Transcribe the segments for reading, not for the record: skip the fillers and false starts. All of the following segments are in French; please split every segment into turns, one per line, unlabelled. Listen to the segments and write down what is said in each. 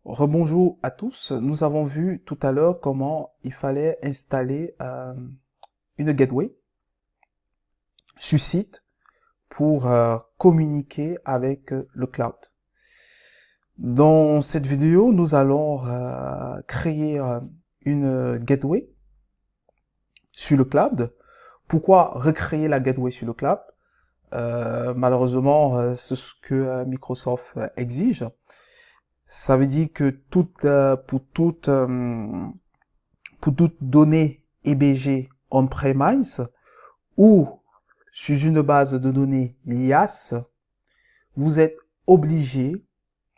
Rebonjour à tous. Nous avons vu tout à l'heure comment il fallait installer une gateway sur site pour communiquer avec le cloud. Dans cette vidéo, nous allons créer une gateway sur le cloud. Pourquoi recréer la gateway sur le cloud? Malheureusement, c'est ce que Microsoft exige. Ça veut dire que pour toute donnée EBG on-premise ou sur une base de données IaaS, vous êtes obligé,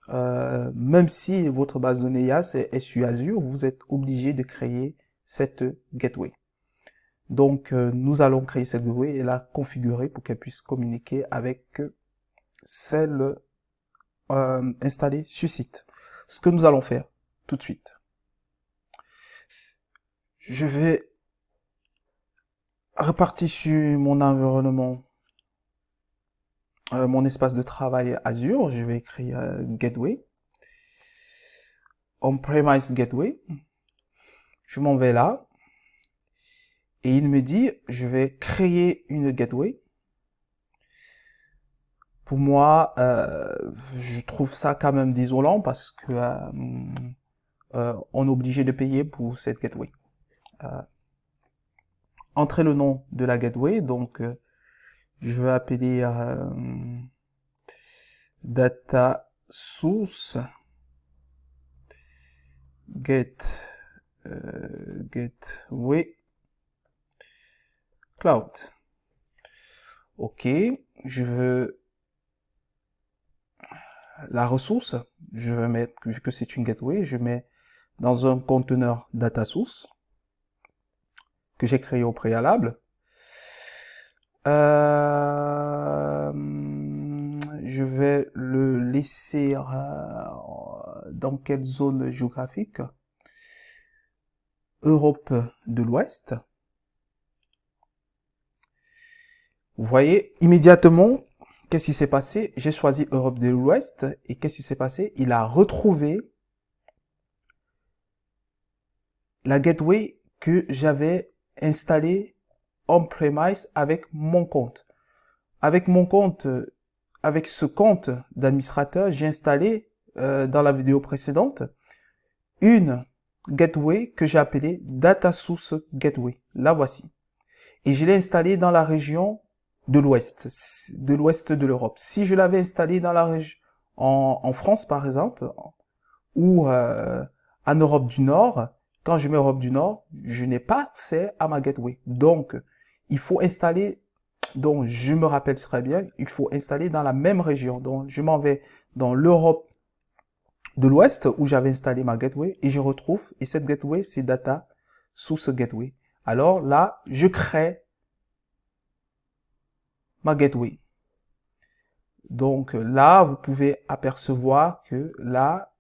même si votre base de données IaaS est sur Azure, vous êtes obligé de créer cette gateway. Donc, nous allons créer cette gateway et la configurer pour qu'elle puisse communiquer avec celle installée sur site. Ce que nous allons faire tout de suite. Je vais repartir sur mon environnement, mon espace de travail Azure. Je vais écrire Gateway, On-Premise Gateway. Je m'en vais là. Et il me dit, je vais créer une gateway. Pour moi, je trouve ça quand même désolant parce que on est obligé de payer pour cette gateway. Entrez le nom de la gateway, donc je vais appeler data source gateway cloud. Ok, je veux la ressource, je vais mettre, vu que c'est une gateway, je mets dans un conteneur data source que j'ai créé au préalable. Je vais le laisser dans quelle zone géographique? Europe de l'Ouest. Vous voyez, immédiatement, qu'est-ce qui s'est passé? J'ai choisi Europe de l'Ouest et qu'est-ce qui s'est passé? Il a retrouvé la gateway que j'avais installée on-premise avec mon compte. Avec mon compte, avec ce compte d'administrateur, j'ai installé dans la vidéo précédente une gateway que j'ai appelée Data Source Gateway. La voici. Et je l'ai installée dans la région de l'Ouest de l'Europe. Si je l'avais installée dans la région en France par exemple, ou en Europe du Nord, quand je mets Europe du Nord, je n'ai pas accès à ma gateway. Donc, il faut installer, donc je me rappelle très bien, il faut installer dans la même région. Donc, je m'en vais dans l'Europe de l'Ouest où j'avais installé ma gateway et je retrouve, et cette gateway, c'est Data Source Gateway. Alors là, je crée ma gateway. Donc là, vous pouvez apercevoir que là,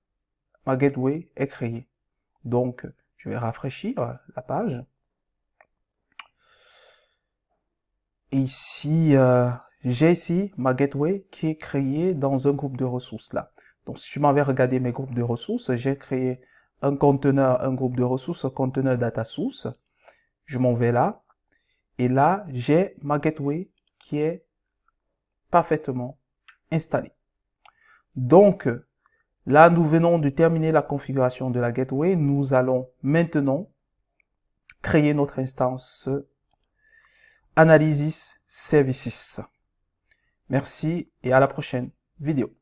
ma gateway est créée. Donc, je vais rafraîchir la page. Et ici, j'ai ici ma gateway qui est créée dans un groupe de ressources là. Donc, si je m'en vais regarder mes groupes de ressources, j'ai créé un conteneur, un groupe de ressources, un conteneur data source. Je m'en vais là. Et là, j'ai ma gateway qui est parfaitement installée. Donc, là, nous venons de terminer la configuration de la gateway. Nous allons maintenant créer notre instance Analysis Services. Merci et à la prochaine vidéo.